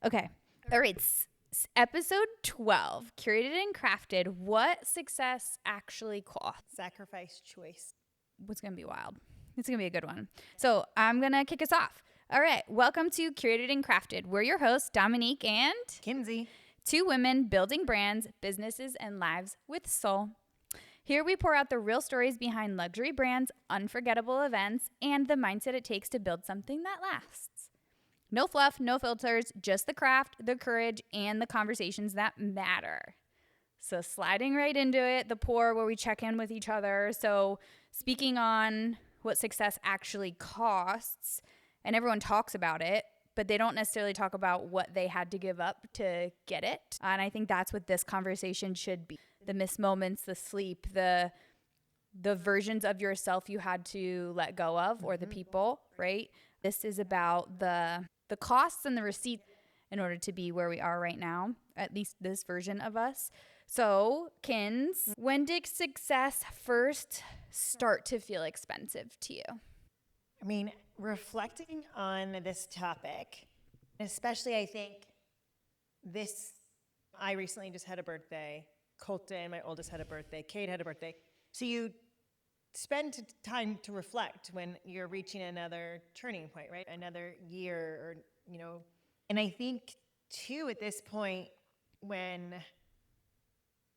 Okay. All right. Episode 12, Curated and Crafted, what success actually costs. Sacrifice choice. What's going to be wild. It's going to be a good one. So I'm going to kick us off. All right. Welcome to Curated and Crafted. We're your hosts, Dominique and Kinsey. Two women building brands, businesses, and lives with soul. Here we pour out the real stories behind luxury brands, unforgettable events, and the mindset it takes to build something that lasts. No fluff, no filters, just the craft, the courage, and the conversations that matter. So sliding right into it, the pour where we check in with each other. So speaking on what success actually costs, and everyone talks about it, but they don't necessarily talk about what they had to give up to get it. And I think that's what this conversation should be. The missed moments, the sleep, the versions of yourself you had to let go of, or the people, right? This is about the costs and the receipts in order to be where we are right now, at least this version of us. So, Kins, when did success first start to feel expensive to you? I mean, reflecting on this topic, especially I think I recently just had a birthday. Colton, my oldest, had a birthday. Kate had a birthday. So you spend time to reflect when you're reaching another turning point, right? Another year or, and I think too at this point when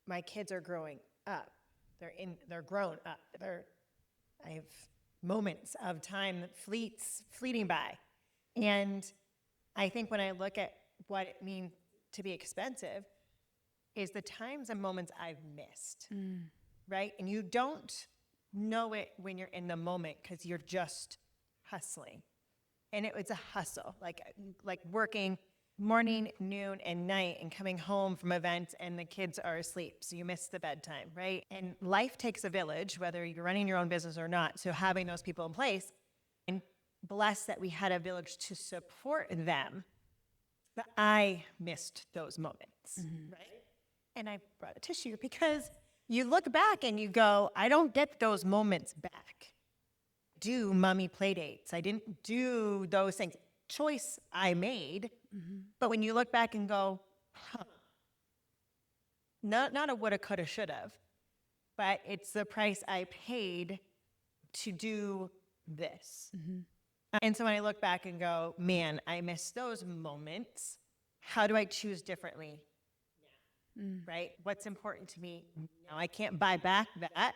my kids are growing up, they're grown up. I have moments of time that fleeting by. And I think when I look at what it means to be expensive is the times and moments I've missed, right? And you don't know it when you're in the moment because you're just hustling. And it was a hustle, like working morning, noon, and night and coming home from events and the kids are asleep. So you miss the bedtime, right? And life takes a village, whether you're running your own business or not. So having those people in place, and blessed that we had a village to support them, but I missed those moments, right? And I brought a tissue because you look back and you go, I don't get those moments back. Do mommy play dates. I didn't do those things. Choice I made. But when you look back and go, not a woulda, coulda, shoulda, but it's the price I paid to do this. And so when I look back and go, man, I miss those moments. How do I choose differently? Right? What's important to me? I can't buy back that.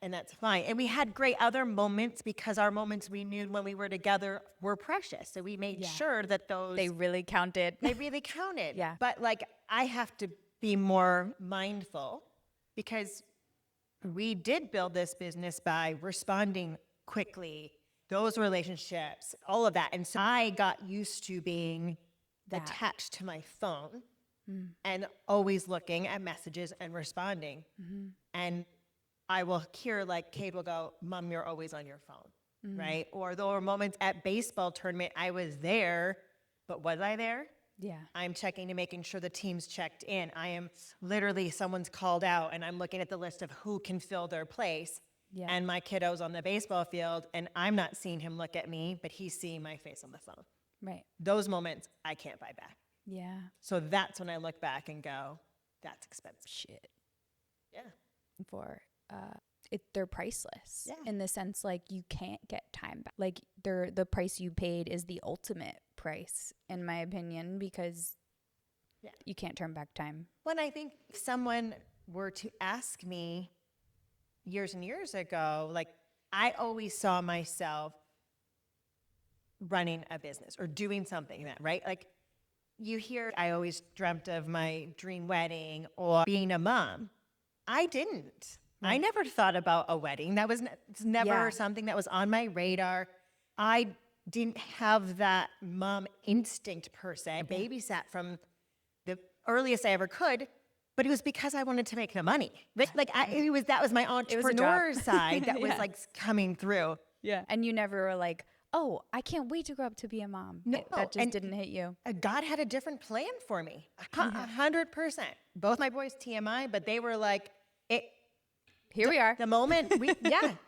And that's fine. And we had great other moments because our moments we knew when we were together were precious. So we made sure that they really counted. They really counted. Yeah. But I have to be more mindful because we did build this business by responding quickly, those relationships, all of that. And so I got used to being attached to my phone and always looking at messages and responding. And I will hear Kate will go, Mom, you're always on your phone, right? Or there were moments at baseball tournament, I was there, but was I there? Yeah. I'm checking and making sure the team's checked in. I am literally, someone's called out and I'm looking at the list of who can fill their place. Yeah. And my kiddo's on the baseball field and I'm not seeing him look at me, but he's seeing my face on the phone. Right. Those moments I can't buy back. Yeah. So that's when I look back and go, that's expensive. Shit. Yeah. They're priceless. Yeah. In the sense you can't get time back. The price you paid is the ultimate price, in my opinion, because you can't turn back time. When I think if someone were to ask me years and years ago, I always saw myself running a business or doing something right? You hear, I always dreamt of my dream wedding or being a mom. I didn't. I never thought about a wedding. That was never something that was on my radar. I didn't have that mom instinct per se. I babysat from the earliest I ever could, but it was because I wanted to make the money. That was my entrepreneur side that was coming through. Yeah. And you never were like, oh, I can't wait to grow up to be a mom. No, that just didn't hit you. God had a different plan for me. 100%. Both my boys TMI, but they were here we are. The moment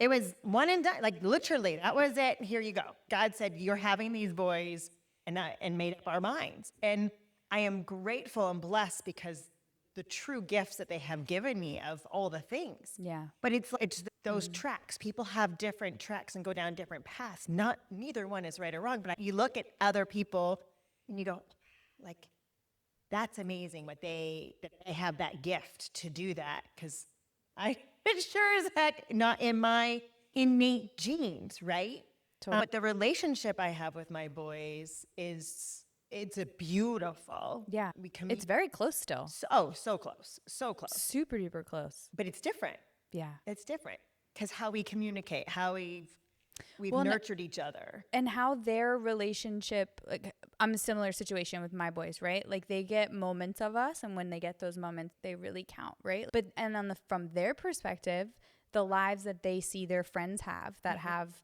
it was one and done. Literally, that was it. Here you go. God said, you're having these boys. and made up our minds. And I am grateful and blessed because the true gifts that they have given me of all the things. Yeah. But it's those tracks. People have different tracks and go down different paths. Neither one is right or wrong. But you look at other people and you go, like, that's amazing that they have that gift to do that. Because it sure as heck not in my innate genes, right? Totally. But the relationship I have with my boys it's a beautiful. Yeah. It's very close still. So close. Super duper close. But it's different. Yeah. It's different because how we communicate, how we've nurtured each other. And how their relationship, like I'm in a similar situation with my boys, right? Like they get moments of us, and when they get those moments, they really count, right? But from their perspective, the lives that they see their friends have that have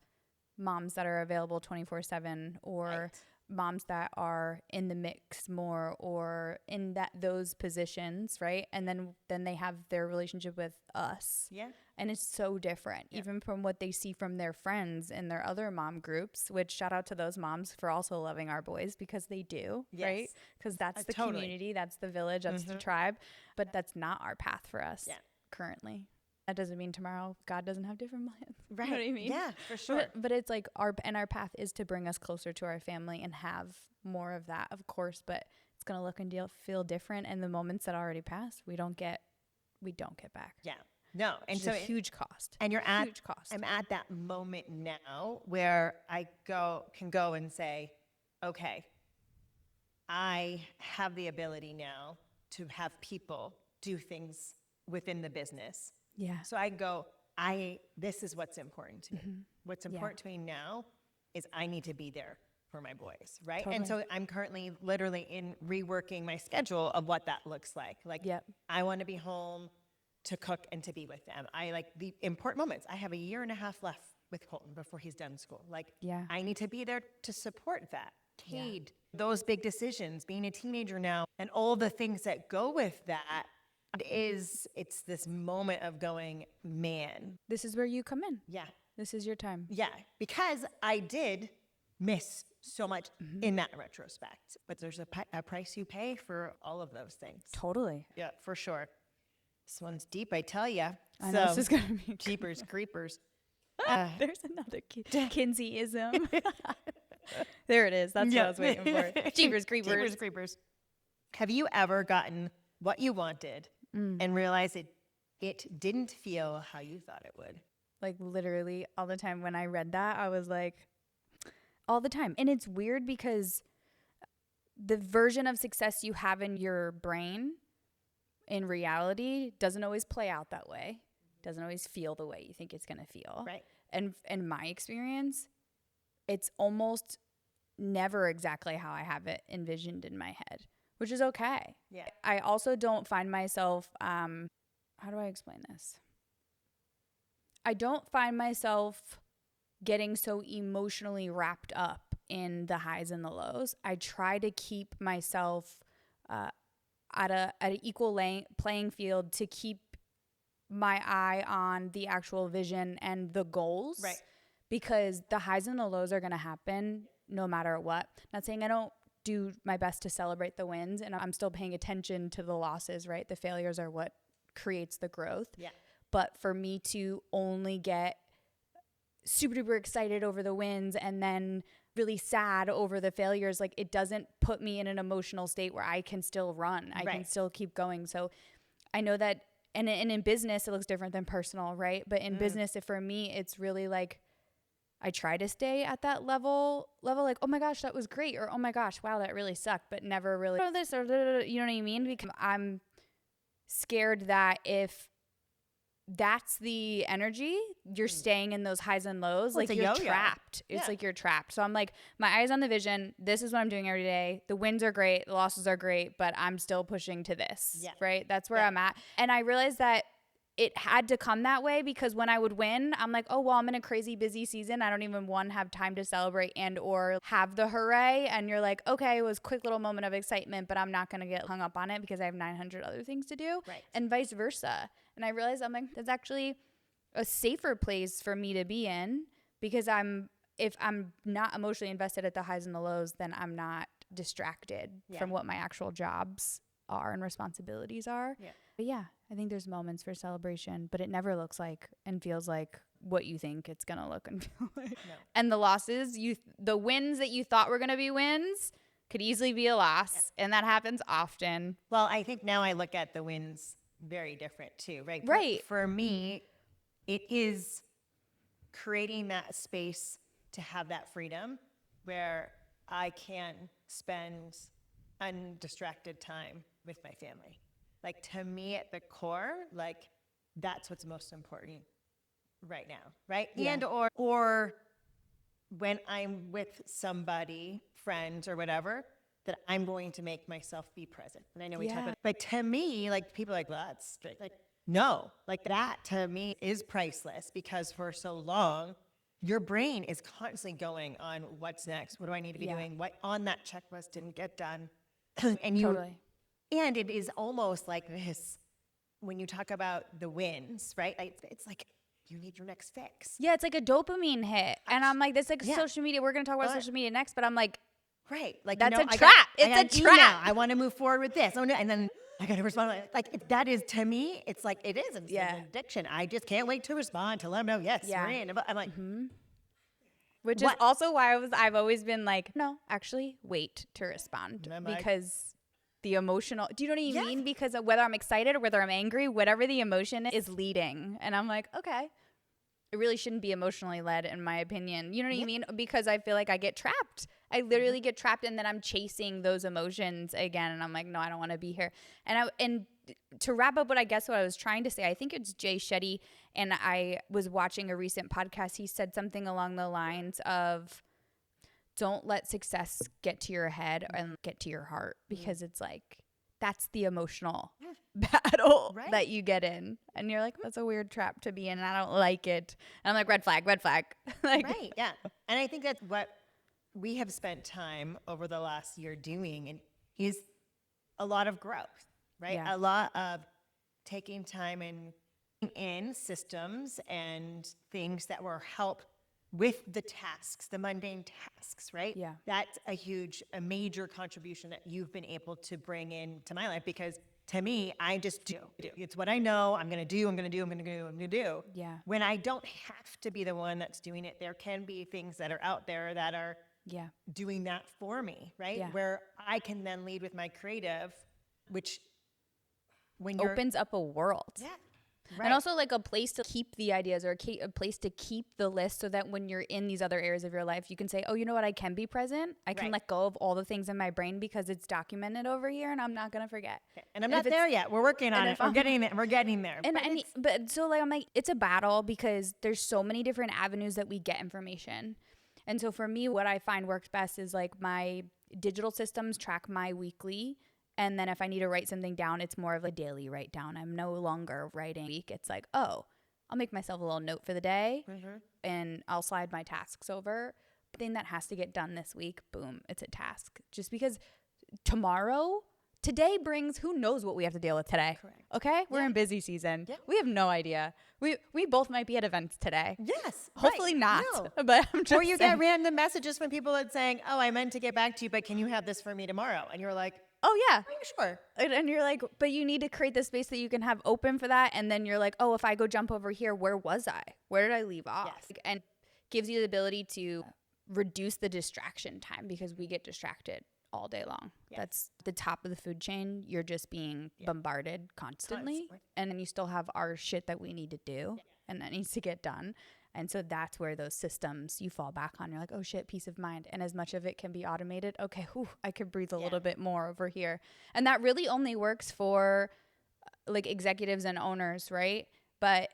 moms that are available 24/7 or moms that are in the mix more or in those positions, right? And then they have their relationship with us. Yeah. And it's so different, even from what they see from their friends and their other mom groups, which shout out to those moms for also loving our boys because they do, right? Because that's the community, that's the village, that's the tribe. But that's not our path for us currently. That doesn't mean tomorrow God doesn't have different plans. Right. You know what I mean? Yeah, for sure. But it's like our path is to bring us closer to our family and have more of that, of course, but it's going to look and feel different. And the moments that already passed, we don't get back. Yeah. No. And so a huge cost. And huge cost. I'm at that moment now where I can go and say, okay, I have the ability now to have people do things within the business. Yeah. So I go, this is what's important to me. What's important to me now is I need to be there for my boys, right? Totally. And so I'm currently literally in reworking my schedule of what that looks like. Like, I want to be home to cook and to be with them. I like the important moments. I have a year and a half left with Colton before he's done school. Like, I need to be there to support that. Cade, those big decisions, being a teenager now, and all the things that go with that. It's this moment of going, man. This is where you come in. Yeah. This is your time. Yeah. Because I did miss so much in that retrospect. But there's a price you pay for all of those things. Totally. Yeah, for sure. This one's deep, I tell you. I know this is going to be Jeepers Creepers. There's another Kinsey-ism. There it is. That's what I was waiting for. Jeepers Creepers. Jeepers Creepers. Have you ever gotten what you wanted and realized it didn't feel how you thought it would? Like literally all the time. When I read that, I was like, all the time. And it's weird because the version of success you have in your brain in reality doesn't always play out that way. Doesn't always feel the way you think it's going to feel. Right. And in my experience, it's almost never exactly how I have it envisioned in my head, which is okay. Yeah. I also don't find myself, how do I explain this? I don't find myself getting so emotionally wrapped up in the highs and the lows. I try to keep myself at an equal playing field to keep my eye on the actual vision and the goals. Right. Because the highs and the lows are going to happen no matter what. Not saying I don't do my best to celebrate the wins, and I'm still paying attention to the losses, right? The failures are what creates the growth. Yeah. But for me to only get super duper excited over the wins and then really sad over the failures, like it doesn't put me in an emotional state where I can still run. I can still keep going. So I know that, and in business, it looks different than personal, right? But in business, for me, it's really like, I try to stay at that level like, oh my gosh, that was great. Or, oh my gosh, wow, that really sucked, but never really, oh, this, or, you know what I mean? Because I'm scared that if that's the energy, you're staying in those highs and lows. Well, like you're trapped. It's like you're trapped. So I'm like, my eyes on the vision. This is what I'm doing every day. The wins are great. The losses are great, but I'm still pushing to this. Yeah. Right. That's where I'm at. And I realized that it had to come that way because when I would win, I'm like, oh, well, I'm in a crazy busy season. I don't even have time to celebrate and or have the hooray. And you're like, okay, it was a quick little moment of excitement, but I'm not going to get hung up on it because I have 900 other things to do. Right. And vice versa. And I realized I'm like, that's actually a safer place for me to be in because if I'm not emotionally invested at the highs and the lows, then I'm not distracted from what my actual jobs are and responsibilities are. Yeah. But yeah, I think there's moments for celebration, but it never looks like and feels like what you think it's going to look and feel like. No. And the losses, the wins that you thought were going to be wins could easily be a loss. And that happens often. Well, I think now I look at the wins very different too, right? Right. For me, it is creating that space to have that freedom where I can spend undistracted time with my family. Like, to me at the core, like, that's what's most important right now, right? Yeah. And or when I'm with somebody, friends or whatever, that I'm going to make myself be present. And I know we talk about, but to me, like, people are like, well, that's strict. Like, no, like, that to me is priceless, because for so long, your brain is constantly going on what's next. What do I need to be doing? What on that checklist didn't get done? And and it is almost like this when you talk about the wins, right? It's like you need your next fix. Yeah, it's like a dopamine hit. And I'm like, that's like social media. We're going to talk about social media next, but I'm like, right. Like, that's a trap. It's a trap. Email. I want to move forward with this. Oh, no. And then I got to respond. Like, that is, to me, it's like, it is an addiction. I just can't wait to respond, to let them know, yes, we're in. I'm like, which is also why I've always been like, no, actually wait to respond, because the emotional, do you know what I mean? Because of whether I'm excited or whether I'm angry, whatever the emotion is leading. And I'm like, okay, it really shouldn't be emotionally led, in my opinion. You know what I mean? Because I feel like I get trapped. I literally get trapped, and then I'm chasing those emotions again. And I'm like, no, I don't want to be here. And to wrap up what I was trying to say, I think it's Jay Shetty, and I was watching a recent podcast. He said something along the lines of, don't let success get to your head and get to your heart, because it's like, that's the emotional battle that you get in. And you're like, that's a weird trap to be in, and I don't like it. And I'm like, red flag. Like, right, yeah. And I think that's what we have spent time over the last year doing, and is a lot of growth, right? Yeah. A lot of taking time in systems and things that will help with the tasks, the mundane tasks, right? Yeah. That's a major contribution that you've been able to bring into my life, because to me, I just do. It's what I know I'm going to do. Yeah. When I don't have to be the one that's doing it, there can be things that are out there that are doing that for me, right? Yeah. Where I can then lead with my creative, which opens up a world. Yeah. Right. And also like a place to keep the ideas, or a place to keep the list, so that when you're in these other areas of your life, you can say, oh, you know what? I can be present. I can let go of all the things in my brain, because it's documented over here, and I'm not going to forget. Okay. And I'm not there yet. We're working on it. We're getting there. But so like, I'm like, it's a battle, because there's so many different avenues that we get information. And so for me, what I find works best is like my digital systems track my weekly. And then if I need to write something down, it's more of a daily write down. I'm no longer writing week. It's like, oh, I'll make myself a little note for the day, and I'll slide my tasks over. Thing that has to get done this week, boom, it's a task. Just because today brings, who knows what we have to deal with today. Correct. Okay? We're in busy season. Yeah. We have no idea. We both might be at events today. Yes. Hopefully not. No. But I'm just or you get random messages from people that saying, oh, I meant to get back to you, but can you have this for me tomorrow? And you're like, oh, yeah. Are you sure? And you're like, but you need to create the space that you can have open for that. And then you're like, oh, if I go jump over here, where was I? Where did I leave off? Yes. And gives you the ability to reduce the distraction time, because we get distracted all day long. Yes. That's the top of the food chain. You're just being bombarded constantly. And then you still have our shit that we need to do, and that needs to get done. And so that's where those systems you fall back on. You're like, oh shit, peace of mind. And as much of it can be automated, okay, I could breathe a little bit more over here. And that really only works for like executives and owners, right? But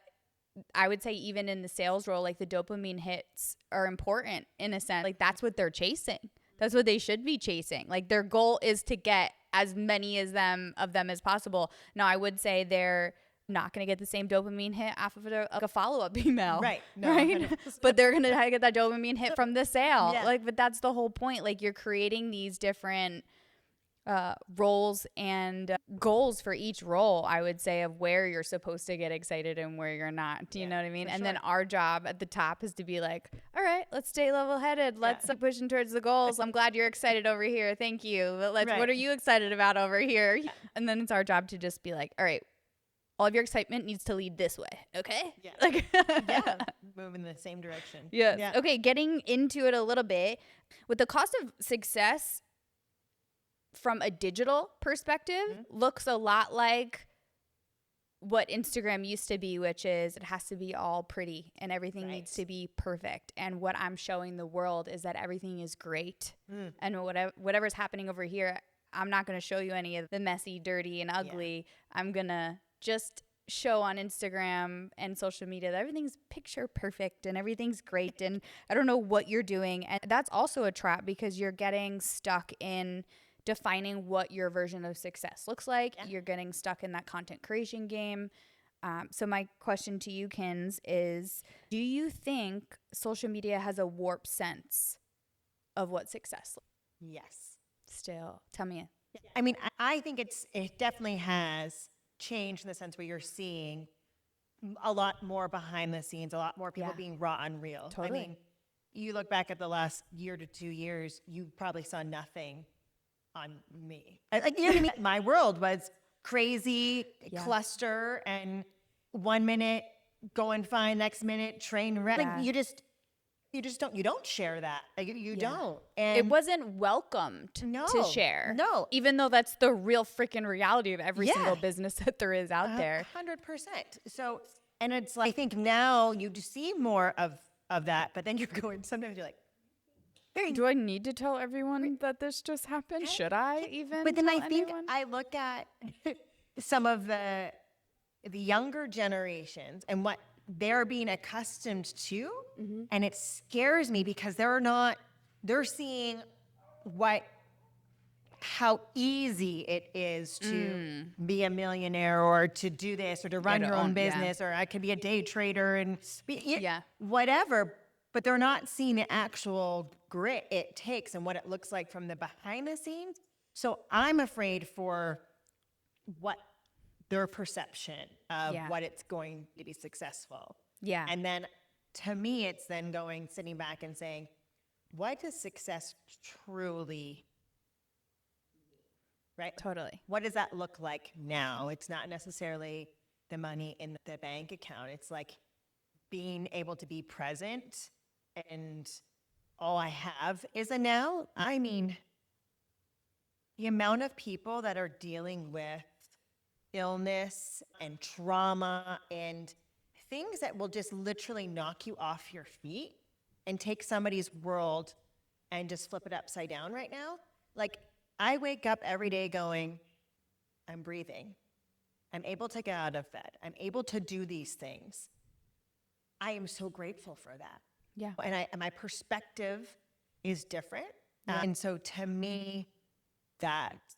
I would say even in the sales role, like the dopamine hits are important in a sense. Like that's what they're chasing. That's what they should be chasing. Like their goal is to get as many of them as possible. Now I would say they're not going to get the same dopamine hit off of a follow-up email. Right. No, right. But they're going to get that dopamine hit from the sale. Yeah. Like, but that's the whole point. Like you're creating these different roles and goals for each role, I would say, of where you're supposed to get excited and where you're not. Do you know what I mean? And then our job at the top is to be like, all right, let's stay level-headed. Let's keep pushing towards the goals. I'm glad you're excited over here. Thank you. But what are you excited about over here? And then it's our job to just be like, all right, all of your excitement needs to lead this way. Okay? Yeah. Like, Move in the same direction. yes. Yeah. Okay, getting into it a little bit. With the cost of success from a digital perspective looks a lot like what Instagram used to be, which is it has to be all pretty and everything needs to be perfect. And what I'm showing the world is that everything is great. And whatever's happening over here, I'm not going to show you any of the messy, dirty, and ugly. I'm going to just show on Instagram and social media that everything's picture perfect and everything's great. And I don't know what you're doing. And that's also a trap because you're getting stuck in defining what your version of success looks like. You're getting stuck in that content creation game. So my question to you, Kins, is do you think social media has a warped sense of what success looks like? Yes. Still, tell me. I mean, I think it definitely has changed in the sense where you're seeing a lot more behind the scenes, a lot more people being raw and real. Totally. I mean, you look back at the last year to 2 years, you probably saw nothing on me. Like, you know what I mean? My world was crazy, cluster, and 1 minute go and find, next minute train wreck. Like, you don't share that. Like, you don't. And it wasn't welcomed to share. No. Even though that's the real freaking reality of every single business that there is out there. 100%. So, and it's like, I think now you just see more of that, but then you're going, sometimes you're like, do I need to tell everyone that this just happened? Should I even? But then tell I think anyone? I look at some of the younger generations and what they're being accustomed to, and it scares me because they're seeing how easy it is to be a millionaire or to do this or to run your own business or I could be a day trader and whatever. But they're not seeing the actual grit it takes and what it looks like from the behind the scenes. So I'm afraid for what their perception of what it's going to be successful. Yeah. And then to me, it's then sitting back and saying, what does success truly mean? Right? Totally. What does that look like now? It's not necessarily the money in the bank account. It's like being able to be present and all I have is a now. I mean, the amount of people that are dealing with illness and trauma and things that will just literally knock you off your feet and take somebody's world and just flip it upside down right now. Like, I wake up every day going, I'm breathing. I'm able to get out of bed. I'm able to do these things. I am so grateful for that. Yeah. And my perspective is different. Yeah. And so to me, that's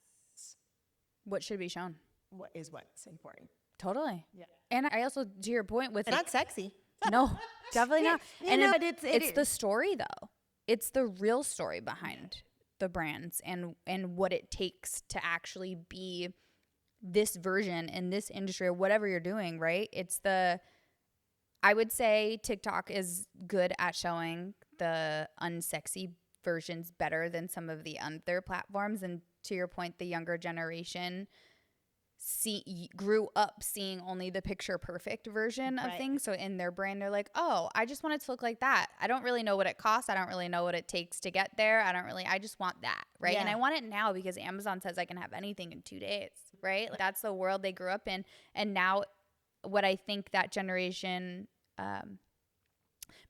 what should be shown. What's important. Totally. Yeah. And I also, to your point with not sexy. No, definitely not. And know, it's the story though. It's the real story behind the brands and what it takes to actually be this version in this industry or whatever you're doing, right? I would say TikTok is good at showing the unsexy versions better than some of the other platforms. And to your point, the younger generation grew up seeing only the picture perfect version of things. So in their brain, they're like, oh, I just want it to look like that. I don't really know what it costs. I don't really know what it takes to get there. I just want that, right? Yeah. And I want it now because Amazon says I can have anything in 2 days, right? Like, that's the world they grew up in. And now what I think that generation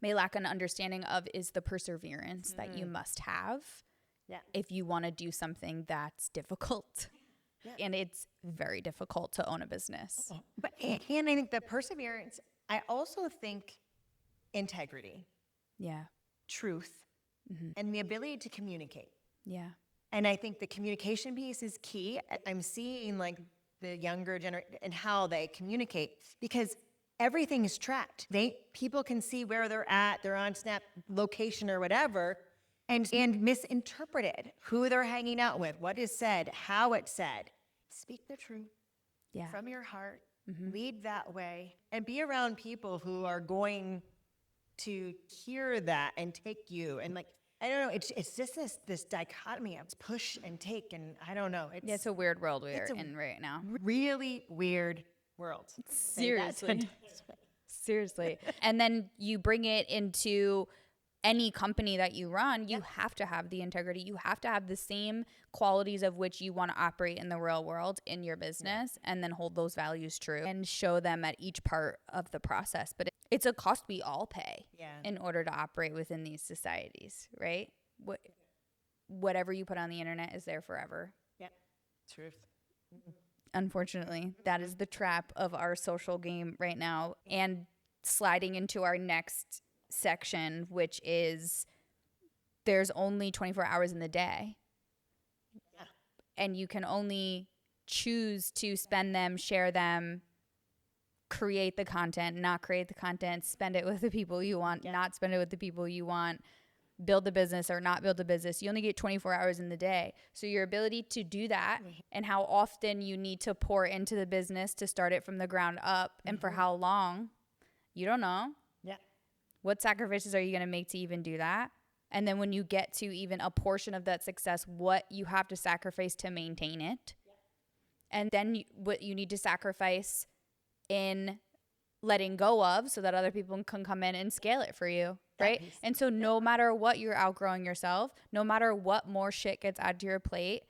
may lack an understanding of is the perseverance that you must have if you want to do something that's difficult. Yeah. And it's very difficult to own a business. But I think the perseverance, I also think integrity. Yeah. Truth. Mm-hmm. And the ability to communicate. Yeah. And I think the communication piece is key. I'm seeing like the younger generation and how they communicate because everything is tracked. People can see where they're at, they're on Snap location or whatever, and misinterpreted who they're hanging out with, what is said, how it's said. Speak the truth from your heart, lead that way, and be around people who are going to hear that and take you and like, I don't know, it's just this dichotomy of push and take, and I don't know. It's a weird world we're in right now. Really weird world. Seriously. Seriously. And then you bring it into any company that you run, you have to have the integrity. You have to have the same qualities of which you want to operate in the real world in your business, and then hold those values true and show them at each part of the process. But it's a cost we all pay in order to operate within these societies, right? Whatever you put on the internet is there forever. Yep. Truth. Unfortunately, that is the trap of our social game right now. And sliding into our next section, which is there's only 24 hours in the day. Yeah. And you can only choose to spend them, share them, create the content, not create the content, spend it with the people you want, not spend it with the people you want, build a business or not build a business. You only get 24 hours in the day. So your ability to do that and how often you need to pour into the business to start it from the ground up and for how long, you don't know. Yeah. What sacrifices are you going to make to even do that? And then when you get to even a portion of that success, what you have to sacrifice to maintain it. And then what you need to sacrifice in letting go of so that other people can come in and scale it for you, right? And so no matter what, you're outgrowing yourself, no matter what more shit gets added to your plate,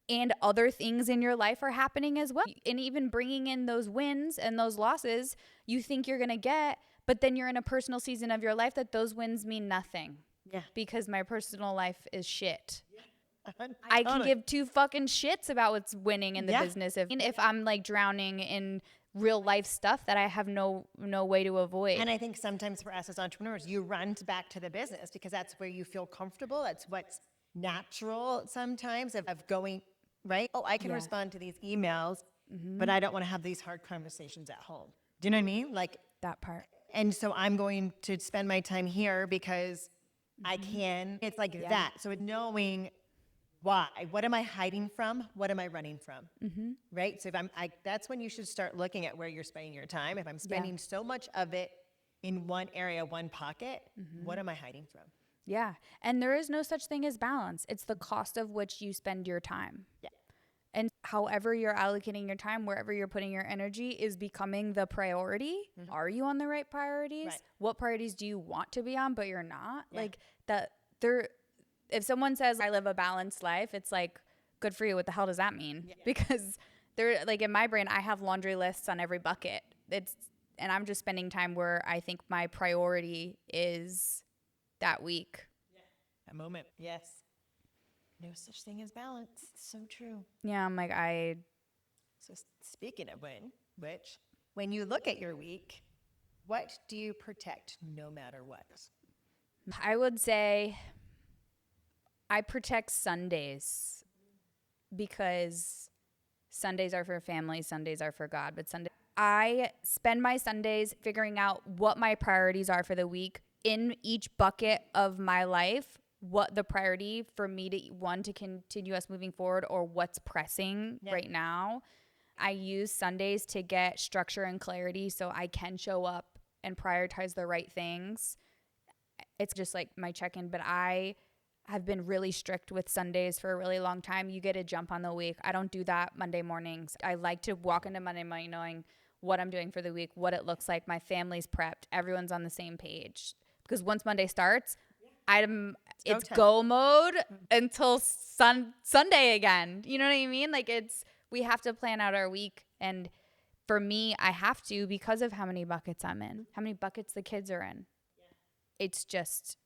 and other things in your life are happening as well. And even bringing in those wins and those losses you think you're going to get, but then you're in a personal season of your life that those wins mean nothing. Yeah. Because my personal life is shit. I can give two fucking shits about what's winning in the business if I'm like drowning in real life stuff that I have no way to avoid. And I think sometimes for us as entrepreneurs, you run back to the business because that's where you feel comfortable. That's what's natural sometimes of going, right? Oh, I can respond to these emails, but I don't want to have these hard conversations at home. Do you know what I mean? Like that part. And so I'm going to spend my time here because I can. It's like that. So knowing why, what am I hiding from? What am I running from? Right? So if that's when you should start looking at where you're spending your time. If I'm spending so much of it in one area, one pocket, what am I hiding from? Yeah. And there is no such thing as balance. It's the cost of which you spend your time. Yeah. And however you're allocating your time, wherever you're putting your energy is becoming the priority. Are you on the right priorities? Right. What priorities do you want to be on, but you're not? Yeah. Like that if someone says I live a balanced life, it's like, good for you. What the hell does that mean? Yeah. Because they're like in my brain, I have laundry lists on every bucket. And I'm just spending time where I think my priority is that week. Yeah. That moment. Yes. No such thing as balance. It's so true. Yeah. I'm like, So speaking of which, when you look at your week, what do you protect no matter what? I would say I protect Sundays because Sundays are for family, Sundays are for God, but I spend my Sundays figuring out what my priorities are for the week in each bucket of my life, what the priority for me to continue us moving forward or what's pressing right now. I use Sundays to get structure and clarity so I can show up and prioritize the right things. It's just like my check-in, but I have been really strict with Sundays for a really long time. You get a jump on the week. I don't do that Monday mornings. I like to walk into Monday morning knowing what I'm doing for the week, what it looks like. My family's prepped. Everyone's on the same page. Because once Monday starts, it's go mode until Sunday again. You know what I mean? Like we have to plan out our week. And for me, I have to because of how many buckets I'm in, how many buckets the kids are in. Yeah. It's just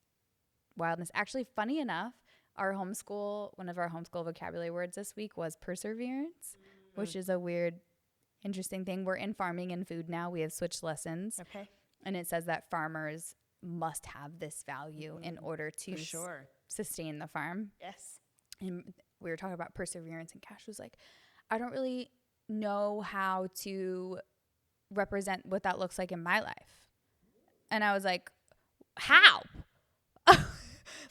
wildness. Actually, funny enough, one of our homeschool vocabulary words this week was perseverance, which is a weird, interesting thing. We're in farming and food now. We have switched lessons. Okay. And it says that farmers must have this value in order to sustain the farm. Yes. And we were talking about perseverance, and Cash was like, I don't really know how to represent what that looks like in my life. And I was like, how?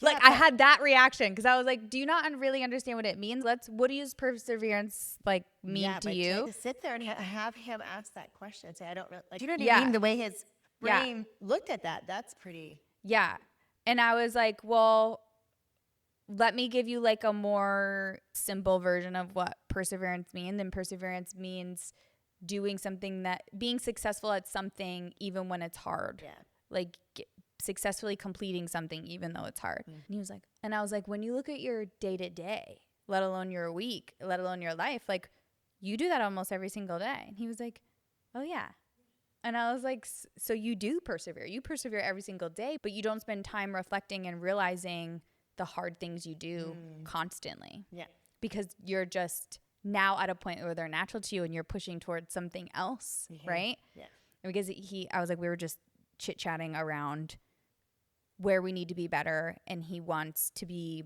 I had that reaction because I was like, do you not really understand what it means? What does perseverance mean to you? To sit there and have him ask that question and say, I don't really, do you know what I mean? The way his brain looked at that. That's pretty. Yeah. And I was like, well, let me give you like a more simple version of what perseverance means. And perseverance means doing something being successful at something even when it's hard. Yeah. Like successfully completing something even though it's hard. And he was like, and I was like, when you look at your day to day, let alone your week, let alone your life, like you do that almost every single day. And he was like, oh yeah. And I was like, so you do persevere. You persevere every single day, but you don't spend time reflecting and realizing the hard things you do constantly. Yeah. Because you're just now at a point where they're natural to you and you're pushing towards something else, right? Yeah. And because I was like, we were just chit-chatting around where we need to be better, and he wants to be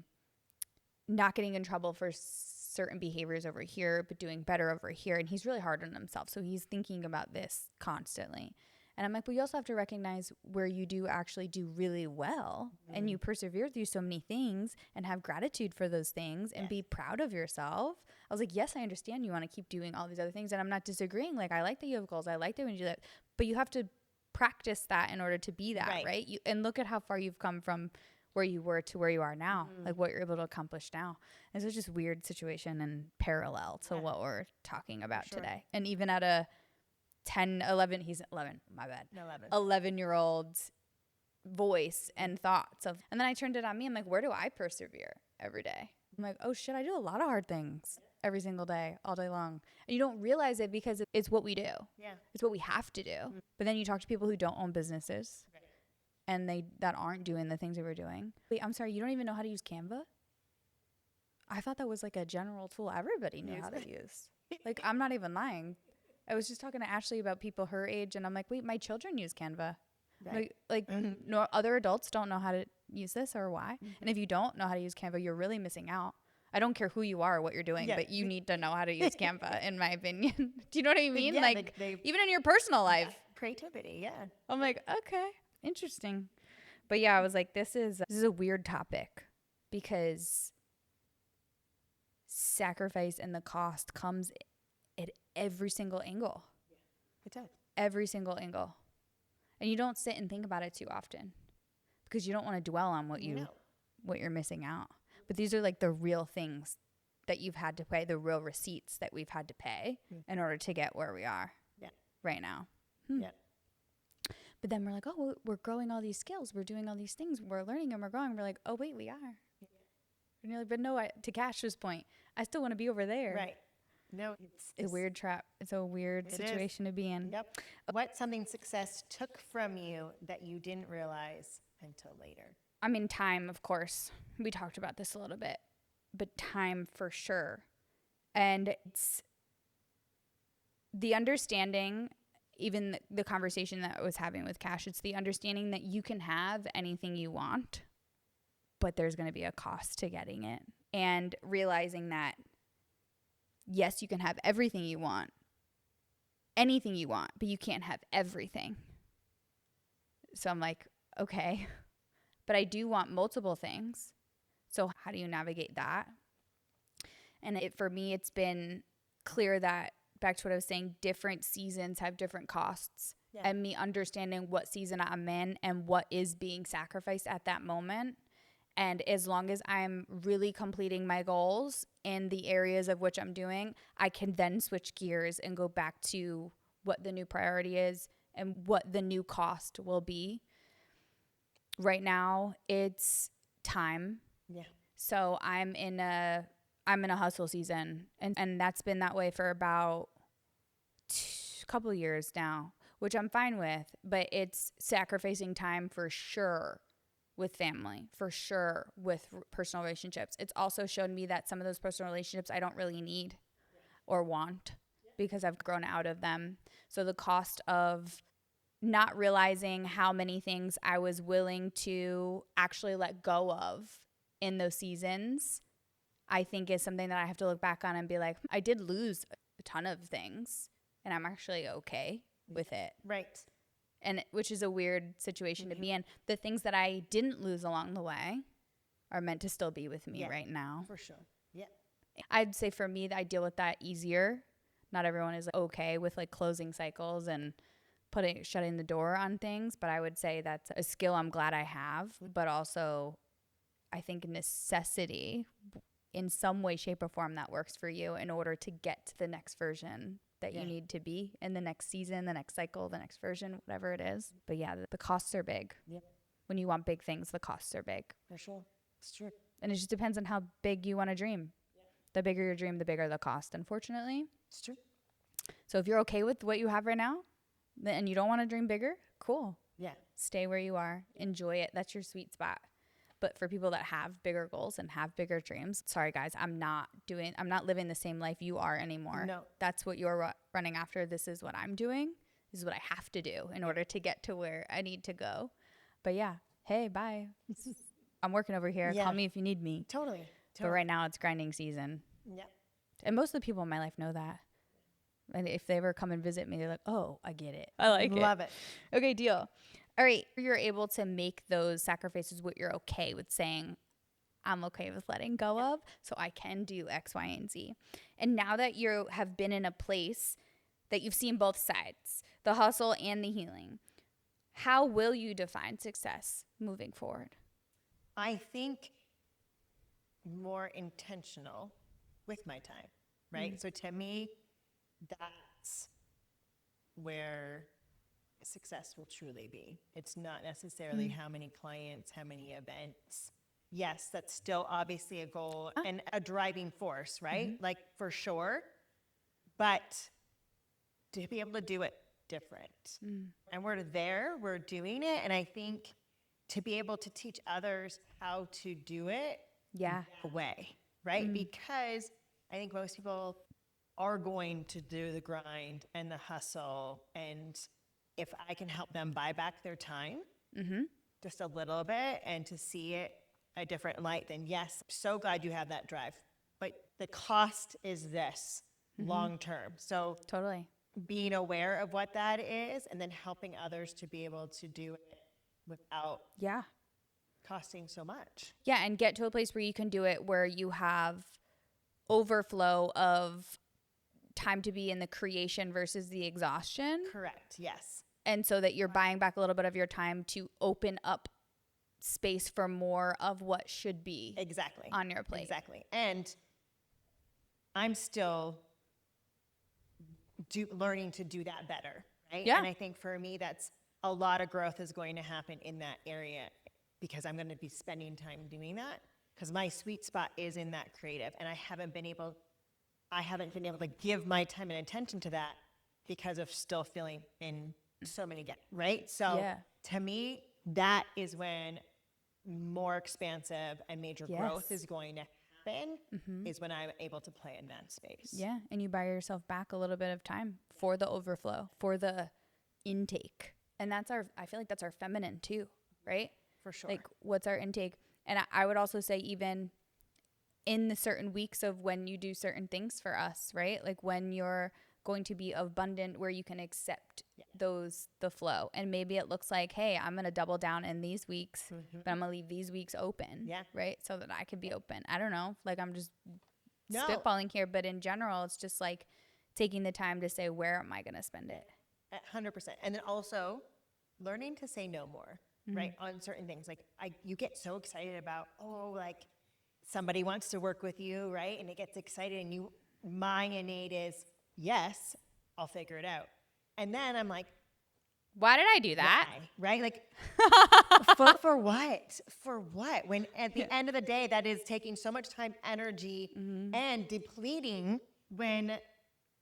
not getting in trouble for certain behaviors over here, but doing better over here. And he's really hard on himself. So he's thinking about this constantly. And I'm like, well, you also have to recognize where you do actually do really well and you persevere through so many things and have gratitude for those things and be proud of yourself. I was like, yes, I understand you want to keep doing all these other things. And I'm not disagreeing. Like, I like that you have goals. I like that when you do that. But you have to practice that in order to be that, right? And look at how far you've come from where you were to where you are now, like what you're able to accomplish now. And so it's just weird situation and parallel to what we're talking about today. And even at a 11-year-old's voice and thoughts of, and then I turned it on me. I'm like, where do I persevere every day? I'm like, oh shit, I do a lot of hard things every single day, all day long. And you don't realize it because it's what we do. Yeah. It's what we have to do. But then you talk to people who don't own businesses and that aren't doing the things that we're doing. Wait, I'm sorry, you don't even know how to use Canva? I thought that was like a general tool everybody knew how to use. Like, I'm not even lying. I was just talking to Ashley about people her age, and I'm like, wait, my children use Canva. Like no other adults don't know how to use this or why. And if you don't know how to use Canva, you're really missing out. I don't care who you are or what you're doing, but you need to know how to use Canva, in my opinion. Do you know what I mean? Yeah, like, even in your personal life. Creativity, yeah. I'm like, okay, interesting. But yeah, I was like, this is a weird topic because sacrifice and the cost comes at every single angle. It does. Every single angle. And you don't sit and think about it too often because you don't want to dwell on what you're missing out. But these are like the real things that you've had to pay, the real receipts that we've had to pay in order to get where we are right now. Yeah. But then we're like, oh, we're growing all these skills. We're doing all these things. We're learning and we're growing. We're like, oh, wait, we are. And you're like, but no, to Cash's point, I still want to be over there. Right. No, it's a weird trap. It's a weird situation to be in. Yep. What something success took from you that you didn't realize until later? I mean, time, of course. We talked about this a little bit, but time for sure. And it's the understanding, even the conversation that I was having with Cash, it's the understanding that you can have anything you want, but there's going to be a cost to getting it. And realizing that, yes, you can have everything you want, anything you want, but you can't have everything. So I'm like, okay, but I do want multiple things. So how do you navigate that? And for me, it's been clear that, back to what I was saying, different seasons have different costs. Yeah. And me understanding what season I'm in and what is being sacrificed at that moment. And as long as I'm really completing my goals in the areas of which I'm doing, I can then switch gears and go back to what the new priority is and what the new cost will be. Right now, it's time. Yeah. So I'm in a hustle season, and that's been that way for about a couple of years now, which I'm fine with, but it's sacrificing time for sure with family, for sure with personal relationships. It's also shown me that some of those personal relationships I don't really need or want because I've grown out of them. So the cost of not realizing how many things I was willing to actually let go of in those seasons, I think is something that I have to look back on and be like, I did lose a ton of things and I'm actually okay with it. Right. And which is a weird situation to be in. The things that I didn't lose along the way are meant to still be with me right now. For sure. Yeah. I'd say for me, I deal with that easier. Not everyone is okay with like closing cycles and shutting the door on things, but I would say that's a skill I'm glad I have, but also I think necessity in some way, shape, or form that works for you in order to get to the next version that you need to be in the next season, the next cycle, the next version, whatever it is. But yeah, the costs are big. Yep. When you want big things, the costs are big. For sure. It's true. And it just depends on how big you want to dream. Yeah. The bigger your dream, the bigger the cost, unfortunately. It's true. So if you're okay with what you have right now and you don't want to dream bigger, cool. Yeah. Stay where you are. Enjoy it. That's your sweet spot. But for people that have bigger goals and have bigger dreams, sorry guys, I'm not living the same life you are anymore. No. That's what you're running after. This is what I'm doing. This is what I have to do in order to get to where I need to go. But yeah, hey, bye. I'm working over here. Yeah. Call me if you need me. Totally. But right now it's grinding season. Yeah. And most of the people in my life know that. And if they ever come and visit me, they're like, oh, I get it. I like it. Love it. Okay, deal. All right. You're able to make those sacrifices what you're okay with saying, I'm okay with letting go of, so I can do X, Y, and Z. And now that you have been in a place that you've seen both sides, the hustle and the healing, how will you define success moving forward? I think more intentional with my time, right? So to me, that's where success will truly be. It's not necessarily how many clients, how many events. Yes, that's still obviously a goal and a driving force, right? Like for sure. But to be able to do it different. And we're doing it. And I think to be able to teach others how to do it that way, right? Because I think most people are going to do the grind and the hustle, and if I can help them buy back their time just a little bit and to see it a different light, then yes, so glad you have that drive. But the cost is this long term. So Totally. being aware of what that is and then helping others to be able to do it without costing so much. Yeah, and get to a place where you can do it where you have overflow of time to be in the creation versus the exhaustion. Correct, yes. And so that you're buying back a little bit of your time to open up space for more of what should be on your plate. Exactly. And I'm still learning to do that better, right? Yeah. And I think for me, that's a lot of growth is going to happen in that area because I'm going to be spending time doing that because my sweet spot is in that creative, and I haven't been able to give my time and attention to that because of still feeling in so many right? So to me, that is when more expansive and major growth is going to happen, is when I'm able to play in that space. Yeah, and you buy yourself back a little bit of time for the overflow, for the intake. And I feel like that's our feminine too, right? For sure. Like, what's our intake? And I would also say even in the certain weeks of when you do certain things for us, right? Like when you're going to be abundant where you can accept the flow. And maybe it looks like, hey, I'm going to double down in these weeks, but I'm going to leave these weeks open, right? So that I could be open. I don't know. Like I'm just spitballing here, but in general, it's just like taking the time to say, where am I going to spend it? 100%. And then also learning to say no more, right? On certain things. Like you get so excited about, like somebody wants to work with you, right? And it gets excited and my innate is, yes, I'll figure it out. And then I'm like, why did I do that? Why? Right? Like, for what? For what? When at the end of the day, that is taking so much time, energy, and depleting when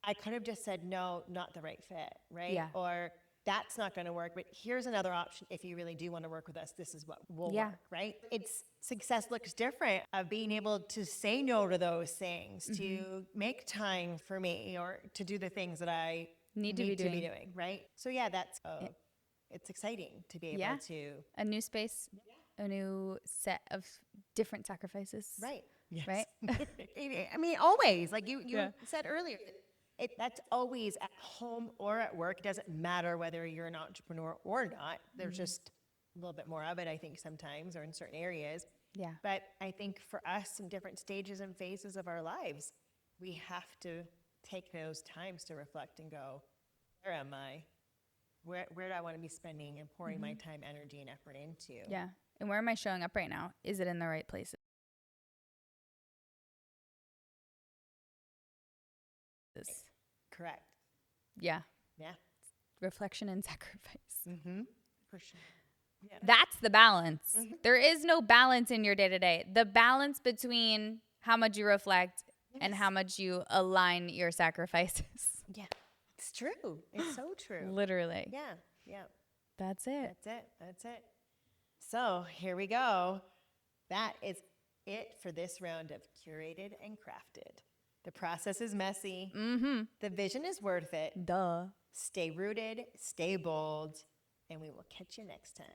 I could have just said, no, not the right fit, right? Yeah. Or that's not going to work, but here's another option. If you really do want to work with us, this is what will work, right? Success looks different of being able to say no to those things, to make time for me or to do the things that I need to be doing, right? So yeah, that's, it's exciting to be able to. A new space, a new set of different sacrifices. Right. Yes. Right? I mean, always, like you said earlier, that's always at home or at work. It doesn't matter whether you're an entrepreneur or not. There's just a little bit more of it, I think, sometimes, or in certain areas. Yeah. But I think for us in different stages and phases of our lives, we have to take those times to reflect and go, where am I? Where do I want to be spending and pouring my time, energy, and effort into? Yeah. And where am I showing up right now? Is it in the right places? Correct. Yeah. Yeah. Reflection and sacrifice. For sure. Yeah. That's the balance. There is no balance in your day to day. The balance between how much you reflect and how much you align your sacrifices. Yeah. It's true. It's so true. Literally. Yeah. Yeah. That's it. That's it. So here we go. That is it for this round of Curated and Crafted. The process is messy. The vision is worth it. Duh. Stay rooted, stay bold, and we will catch you next time.